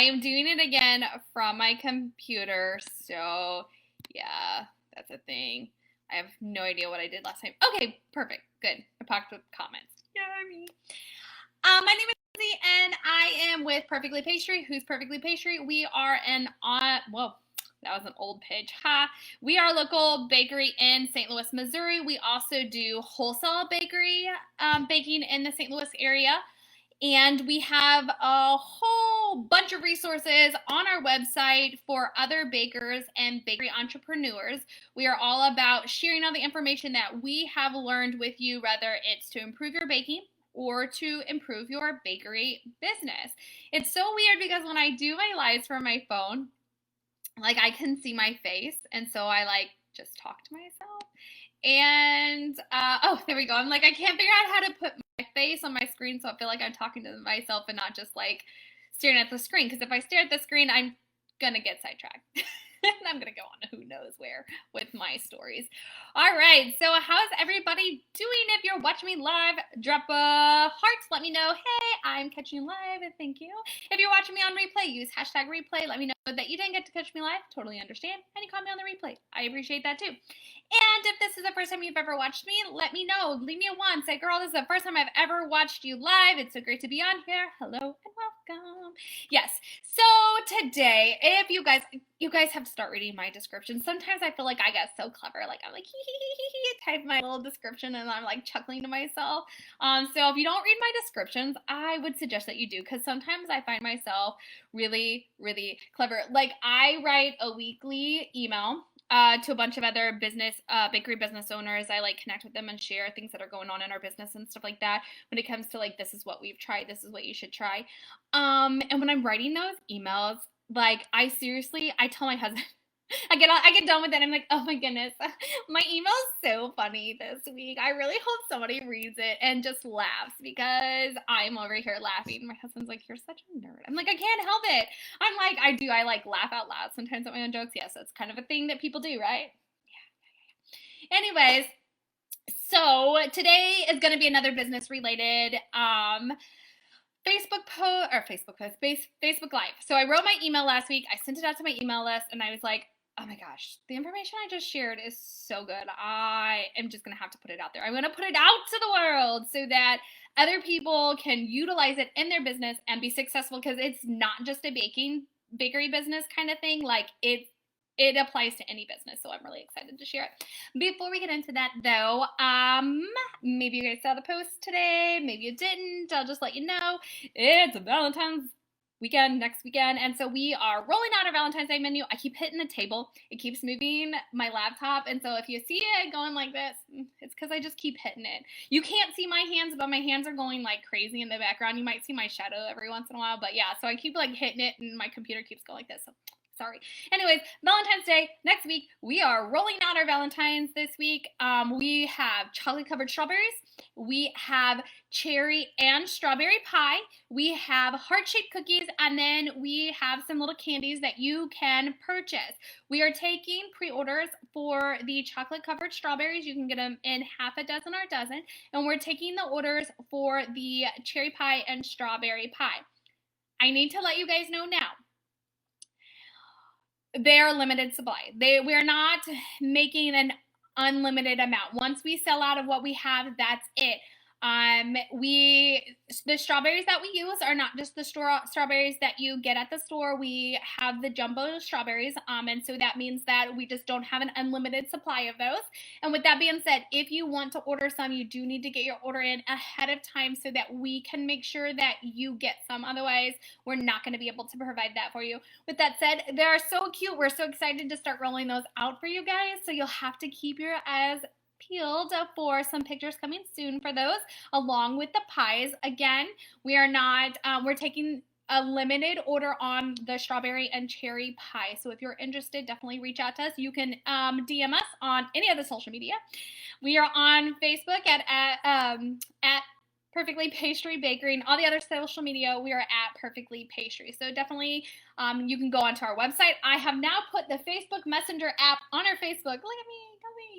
am doing it again from my computer, so yeah, that's a thing. I have no idea what I did last time. Okay, perfect, good. I popped with comments. Yummy. My name is Lindsay, and I am with Perfectly Pastry. Who's Perfectly Pastry? We are whoa, that was an old page. Ha! We are a local bakery in St. Louis, Missouri. We also do wholesale bakery baking in the St. Louis area. And we have a whole bunch of resources on our website for other bakers and bakery entrepreneurs. We are all about sharing all the information that we have learned with you, whether it's to improve your baking or to improve your bakery business. It's so weird because when I do my lives from my phone, like I can see my face, and so I like just talk to myself. And oh, there we go. I'm like, I can't figure out how to put my face on my screen so I feel like I'm talking to myself and not just like staring at the screen. Because if I stare at the screen, I'm gonna get sidetracked. And I'm gonna go on to who knows where with my stories. All right, so how's everybody doing? If you're watching me live, drop a heart. Let me know, hey, I'm catching you live, and thank you. If you're watching me on replay, use hashtag replay. Let me know that you didn't get to catch me live. Totally understand. And you caught me on the replay. I appreciate that too. And if this is the first time you've ever watched me, let me know. Leave me a 1. Say, girl, this is the first time I've ever watched you live. It's so great to be on here. Hello and welcome. Yes. So today, if you guys have to start reading my description. Sometimes I feel like I get so clever. Like I'm like, type my little description and I'm like chuckling to myself. So if you don't read my descriptions, I would suggest that you do, because sometimes I find myself really, really clever. Like I write a weekly email to a bunch of other bakery business owners. I like connect with them and share things that are going on in our business and stuff like that. When it comes to like, this is what we've tried, this is what you should try. And when I'm writing those emails, like I tell my husband, I get done with it. I'm like, oh my goodness, my email's so funny this week. I really hope somebody reads it and just laughs, because I'm over here laughing. My husband's like, you're such a nerd. I'm like, I can't help it. I'm like, I like laugh out loud sometimes at my own jokes. Yes, that's kind of a thing that people do, right? Yeah. Anyways, so today is going to be another business related Facebook Live. So I wrote my email last week. I sent it out to my email list, and I was like, oh my gosh, the information I just shared is so good. I am just going to have to put it out there. I'm going to put it out to the world so that other people can utilize it in their business and be successful, because it's not just a bakery business kind of thing. Like it applies to any business, so I'm really excited to share it. Before we get into that, though, maybe you guys saw the post today, maybe you didn't. I'll just let you know it's Valentine's weekend, next weekend, and so we are rolling out our Valentine's Day menu. I keep hitting the table. It keeps moving my laptop, and so if you see it going like this, it's because I just keep hitting it. You can't see my hands, but my hands are going like crazy in the background. You might see my shadow every once in a while, but yeah, so I keep like hitting it, and my computer keeps going like this, so sorry. Anyways, Valentine's Day next week. We are rolling out our Valentine's this week. We have chocolate covered strawberries. We have cherry and strawberry pie. We have heart-shaped cookies, and then we have some little candies that you can purchase. We are taking pre-orders for the chocolate covered strawberries. You can get them in half a dozen or a dozen. And we're taking the orders for the cherry pie and strawberry pie. I need to let you guys know now, they are limited supply. We're not making an unlimited amount. Once we sell out of what we have, that's it. The strawberries that we use are not just the strawberries that you get at the store. We have the jumbo strawberries, and so that means that we just don't have an unlimited supply of those. And with that being said, if you want to order some, you do need to get your order in ahead of time so that we can make sure that you get some. Otherwise, we're not going to be able to provide that for you. With that said, they are so cute. We're so excited to start rolling those out for you guys. So you'll have to keep your eyes peeled for some pictures coming soon for those, along with the pies. Again, we're taking a limited order on the strawberry and cherry pie. So if you're interested, definitely reach out to us. You can DM us on any of the social media. We are on Facebook at Perfectly Pastry Bakery, and all the other social media, we are at Perfectly Pastry. So definitely you can go onto our website. I have now put the Facebook Messenger app on our Facebook. Look at me.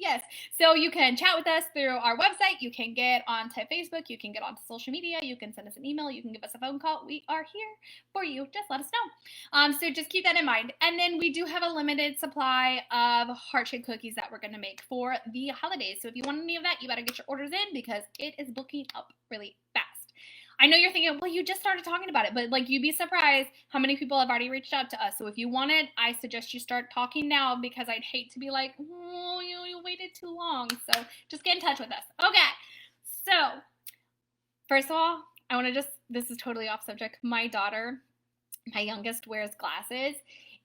Yes. So you can chat with us through our website. You can get onto Facebook. You can get onto social media. You can send us an email. You can give us a phone call. We are here for you. Just let us know. So just keep that in mind. And then we do have a limited supply of heart-shaped cookies that we're going to make for the holidays. So if you want any of that, you better get your orders in because it is booking up really fast. I know you're thinking, well, you just started talking about it, but like you'd be surprised how many people have already reached out to us. So if you want it, I suggest you start talking now because I'd hate to be like, oh, you waited too long. So just get in touch with us. Okay. So first of all, I want to this is totally off subject. My daughter, my youngest, wears glasses.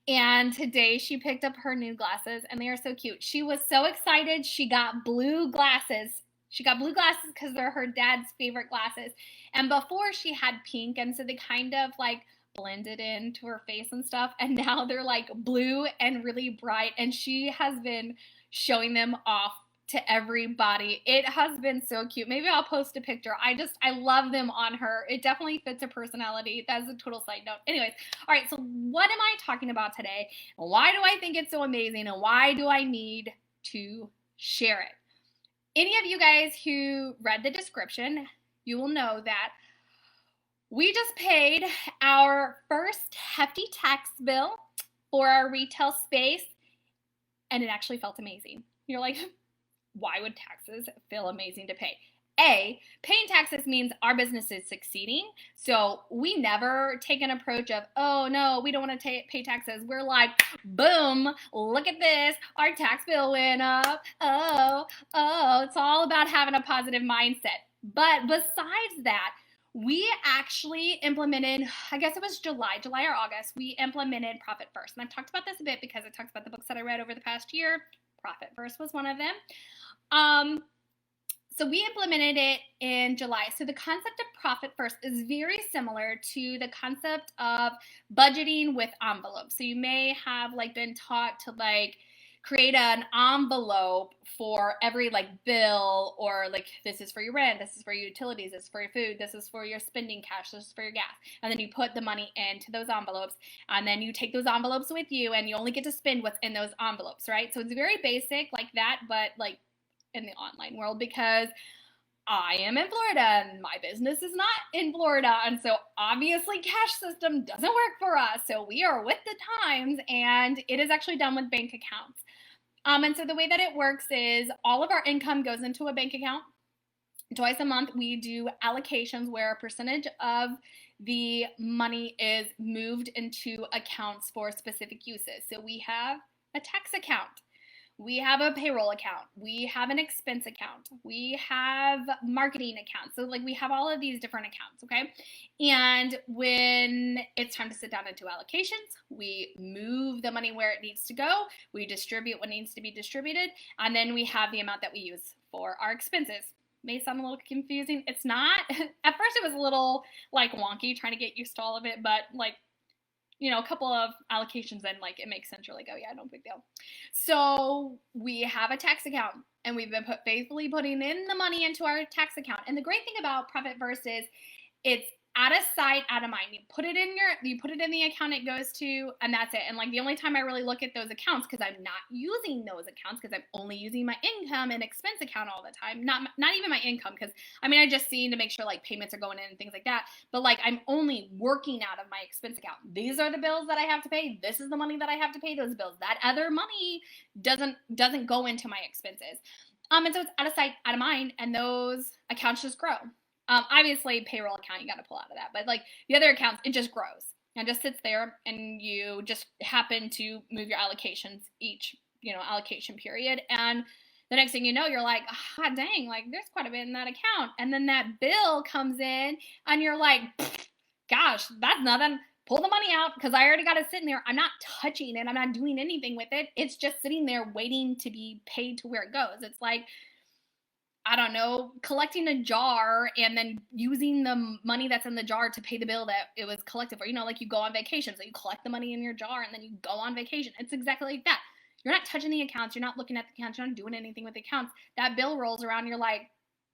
And today she picked up her new glasses and they are so cute. She was so excited. She got blue glasses. She got blue glasses because they're her dad's favorite glasses. And before she had pink, and so they kind of like blended into her face and stuff. And now they're like blue and really bright. And she has been showing them off to everybody. It has been so cute. Maybe I'll post a picture. I love them on her. It definitely fits her personality. That's a total side note. Anyways, all right, so what am I talking about today? Why do I think it's so amazing? And why do I need to share it? Any of you guys who read the description, you will know that we just paid our first hefty tax bill for our retail space, and it actually felt amazing. You're like, why would taxes feel amazing to pay? A, paying taxes means our business is succeeding. So we never take an approach of, oh no, we don't want to pay taxes. We're like, boom, look at this. Our tax bill went up. Oh, it's all about having a positive mindset. But besides that, we actually implemented, I guess it was July or August, we implemented Profit First. And I've talked about this a bit because it talks about the books that I read over the past year. Profit First was one of them. So we implemented it in July. So the concept of Profit First is very similar to the concept of budgeting with envelopes. So you may have like been taught to like create an envelope for every like bill, or like this is for your rent, this is for your utilities, this is for your food, this is for your spending cash, this is for your gas. And then you put the money into those envelopes, and then you take those envelopes with you and you only get to spend what's in those envelopes, right? So it's very basic like that, but like in the online world, because I am in Florida and my business is not in Florida. And so obviously cash system doesn't work for us. So we are with the times, and it is actually done with bank accounts. And so the way that it works is all of our income goes into a bank account. Twice a month, we do allocations where a percentage of the money is moved into accounts for specific uses. So we have a tax account. We have a payroll account. We have an expense account. We have marketing accounts. So like we have all of these different accounts, okay? And when it's time to sit down and do allocations, we move the money where it needs to go. We distribute what needs to be distributed. And then we have the amount that we use for our expenses. May sound a little confusing. It's not. At first it was a little like wonky trying to get used to all of it, but like, you know, a couple of allocations and like it makes sense. You're like, oh yeah, no big deal. So we have a tax account, and we've been faithfully putting in the money into our tax account. And the great thing about Profit First is it's out of sight, out of mind. You put it in the account it goes to, and that's it. And like the only time I really look at those accounts, because I'm not using those accounts, because I'm only using my income and expense account all the time. Not even my income, because I mean I just see to make sure like payments are going in and things like that. But like I'm only working out of my expense account. These are the bills that I have to pay. This is the money that I have to pay those bills. That other money doesn't go into my expenses. And so it's out of sight, out of mind, and those accounts just grow. Obviously, payroll account, you got to pull out of that. But like the other accounts, it just grows and just sits there, and you just happen to move your allocations each, allocation period. And the next thing you know, you're like, ah, dang, like there's quite a bit in that account. And then that bill comes in and you're like, gosh, that's nothing. Pull the money out because I already got it sitting there. I'm not touching it. I'm not doing anything with it. It's just sitting there waiting to be paid to where it goes. It's like, I don't know, collecting a jar and then using the money that's in the jar to pay the bill that it was collected for. Like you go on vacation, so you collect the money in your jar and then you go on vacation. It's exactly like that. You're not touching the accounts. You're not looking at the accounts. You're not doing anything with the accounts. That bill rolls around. You're like,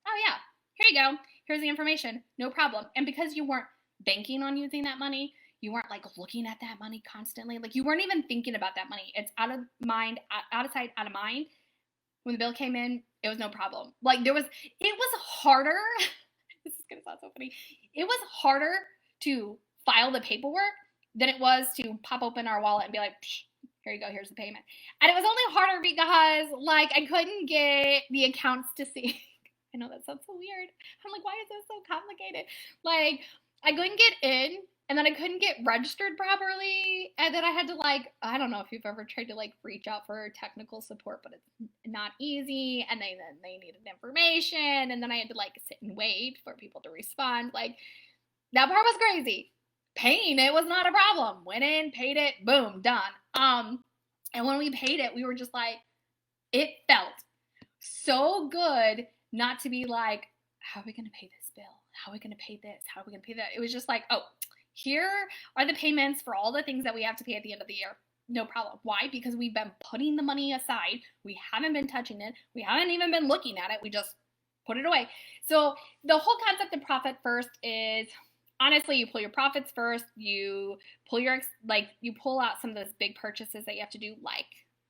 oh yeah, here you go. Here's the information. No problem. And because you weren't banking on using that money, you weren't like looking at that money constantly. Like you weren't even thinking about that money. It's out of mind, out of sight, out of mind. When the bill came in, it was no problem. Like it was harder. This is gonna sound so funny. It was harder to file the paperwork than it was to pop open our wallet and be like, here you go, here's the payment. And it was only harder because like I couldn't get the accounts to see. I know that sounds so weird. I'm like, why is this so complicated? Like I couldn't get in, and then I couldn't get registered properly, and then I had to like, I don't know if you've ever tried to like reach out for technical support, but it's not easy, and then they needed information, and then I had to like sit and wait for people to respond. Like that part was crazy. Paying it was not a problem. Went in, paid it, boom, done. And when we paid it, we were just like, it felt so good not to be like, how are we going to pay this bill? How are we going to pay this? How are we going to pay that? It was just like, oh, here are the payments for all the things that we have to pay at the end of the year. No problem. Why? Because we've been putting the money aside. We haven't been touching it. We haven't even been looking at it. We just put it away. So the whole concept of profit first is, honestly, you pull your profits first. You pull you pull out some of those big purchases that you have to do, like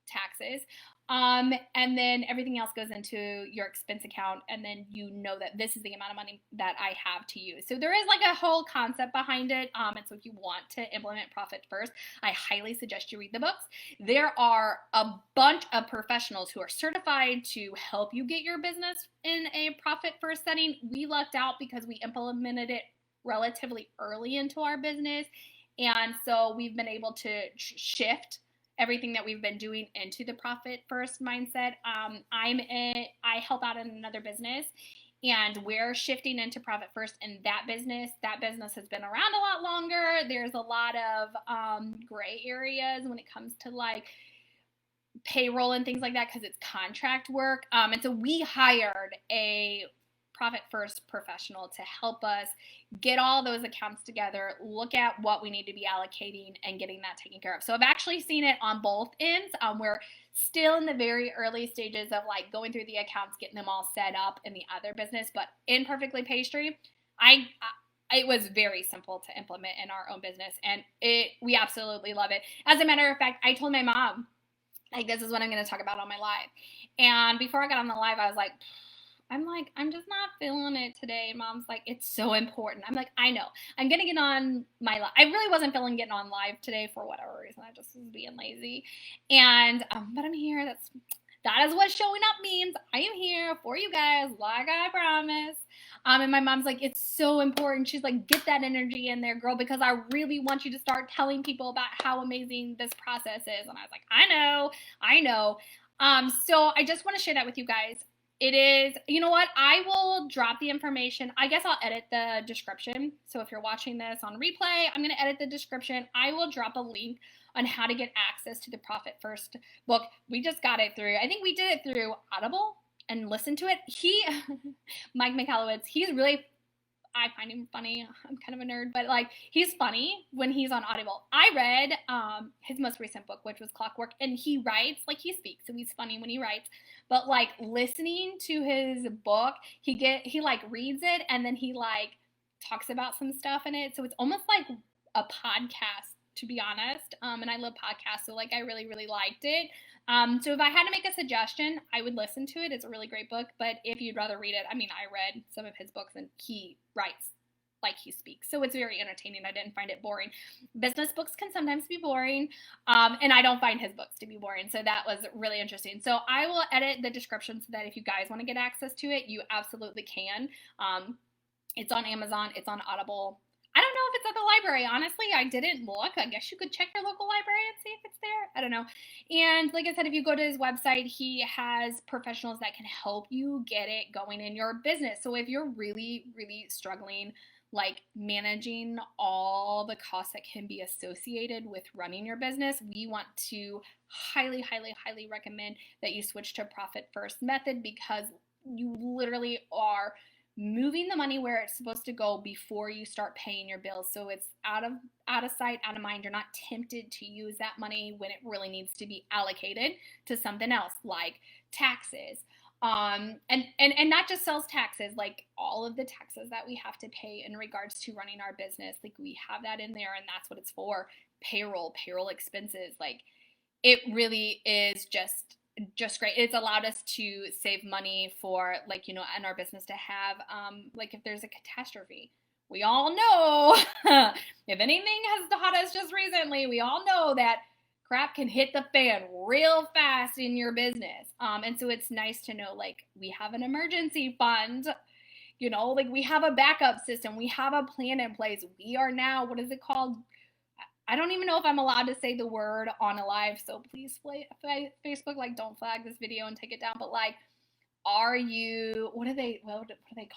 taxes. And then everything else goes into your expense account, and then you know that this is the amount of money that I have to use. So there is like a whole concept behind it. And so if you want to implement profit first, I highly suggest you read the books. There are a bunch of professionals who are certified to help you get your business in a profit first setting. We lucked out because we implemented it relatively early into our business. And so we've been able to shift everything that we've been doing into the profit first mindset. I help out in another business, and we're shifting into profit first in that business. That business has been around a lot longer. There's a lot of gray areas when it comes to like payroll and things like that because it's contract work. And so we hired a profit first professional to help us get all those accounts together, look at what we need to be allocating and getting that taken care of. So I've actually seen it on both ends. We're still in the very early stages of like going through the accounts, getting them all set up in the other business, but in Perfectly Pastry, it was very simple to implement in our own business, and we absolutely love it. As a matter of fact, I told my mom, like, this is what I'm going to talk about on my live. And before I got on the live, I was like, I'm just not feeling it today. Mom's like, it's so important. I'm like, I know. I'm going to get on my live. I really wasn't feeling getting on live today for whatever reason. I just was being lazy. And, but I'm here. That is what showing up means. I am here for you guys, like I promised. And my mom's like, it's so important. She's like, get that energy in there, girl, because I really want you to start telling people about how amazing this process is. And I was like, I know. So I just want to share that with you guys. It is, you know what? I will drop the information. I guess I'll edit the description. So if you're watching this on replay, I'm going to edit the description. I will drop a link on how to get access to the Profit First book. We just got it through, I think we did it through Audible and listened to it. Mike Michalowicz, he's really, I find him funny. I'm kind of a nerd, but like he's funny when he's on Audible. I read his most recent book, which was Clockwork, and he writes like he speaks, so he's funny when he writes. But like listening to his book, he like reads it and then he like talks about some stuff in it. So it's almost like a podcast, to be honest. And I love podcasts, so like I really, really liked it. So if I had to make a suggestion, I would listen to it. It's a really great book. But if you'd rather read it, I mean, I read some of his books and he writes like he speaks. So it's very entertaining. I didn't find it boring. Business books can sometimes be boring. And I don't find his books to be boring. So that was really interesting. So I will edit the description so that if you guys want to get access to it, you absolutely can. It's on Amazon. It's on Audible. I don't know if it's at the library. Honestly, I didn't look. I guess you could check your local library and see if it's there. I don't know. And like I said, if you go to his website, he has professionals that can help you get it going in your business. So if you're really, really struggling, like managing all the costs that can be associated with running your business, we want to highly, highly, highly recommend that you switch to Profit First method, because you literally are moving the money where it's supposed to go before you start paying your bills. So it's out of sight, out of mind. You're not tempted to use that money when it really needs to be allocated to something else like taxes. And not just sales taxes, like all of the taxes that we have to pay in regards to running our business. Like we have that in there, and that's what it's for. Payroll expenses. Like it really is just just great. It's allowed us to save money for, like, in our business to have, like, if there's a catastrophe. We all know, if anything has taught us just recently, we all know that crap can hit the fan real fast in your business. And so it's nice to know, like, we have an emergency fund, like we have a backup system, we have a plan in place. We are now, what is it called? I don't even know if I'm allowed to say the word on a live, so please, Facebook, like, don't flag this video and take it down. But like, are you? What do they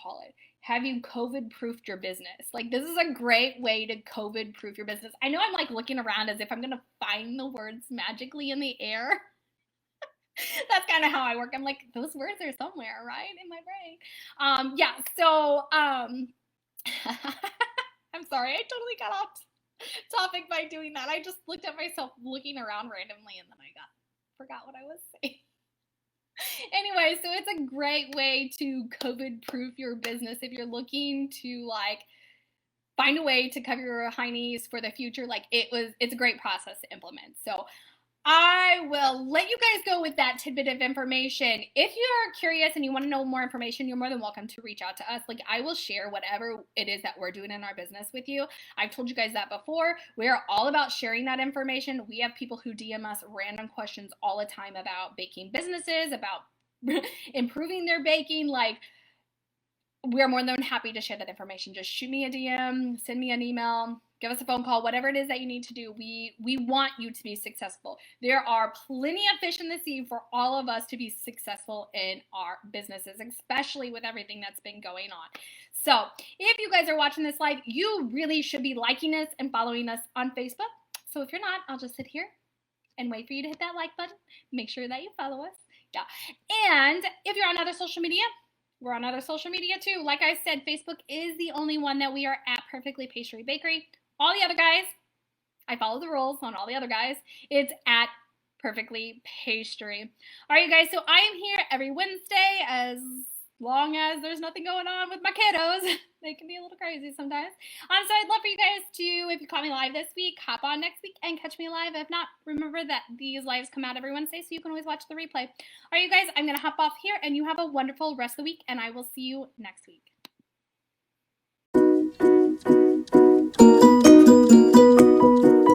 call it? Have you COVID proofed your business? Like, this is a great way to COVID proof your business. I know I'm like looking around as if I'm gonna find the words magically in the air. That's kind of how I work. I'm like, those words are somewhere, right, in my brain. Yeah. So, I'm sorry, I totally got off topic by doing that. I just looked at myself looking around randomly, and then I forgot what I was saying. Anyway, so it's a great way to COVID proof your business if you're looking to like find a way to cover your heinies for the future. Like, it's a great process to implement. So I will let you guys go with that tidbit of information. If you're curious and you want to know more information, you're more than welcome to reach out to us. Like, I will share whatever it is that we're doing in our business with you. I've told you guys that before. We're all about sharing that information. We have people who DM us random questions all the time about baking businesses, about improving their baking. Like, we're more than happy to share that information. Just shoot me a DM, send me an email, give us a phone call, whatever it is that you need to do. We want you to be successful. There are plenty of fish in the sea for all of us to be successful in our businesses, especially with everything that's been going on. So if you guys are watching this live, you really should be liking us and following us on Facebook. So if you're not, I'll just sit here and wait for you to hit that like button. Make sure that you follow us. Yeah. And if you're on other social media, we're on other social media too. Like I said, Facebook is the only one that we are at, Perfectly Pastry Bakery. All the other guys, I follow the rules on all the other guys. It's at Perfectly Pastry. All right, you guys, so I am here every Wednesday as long as there's nothing going on with my kiddos. They can be a little crazy sometimes. So I'd love for you guys to, if you caught me live this week, hop on next week and catch me live. If not, remember that these lives come out every Wednesday, so you can always watch the replay. All right, you guys, I'm going to hop off here, and you have a wonderful rest of the week, and I will see you next week.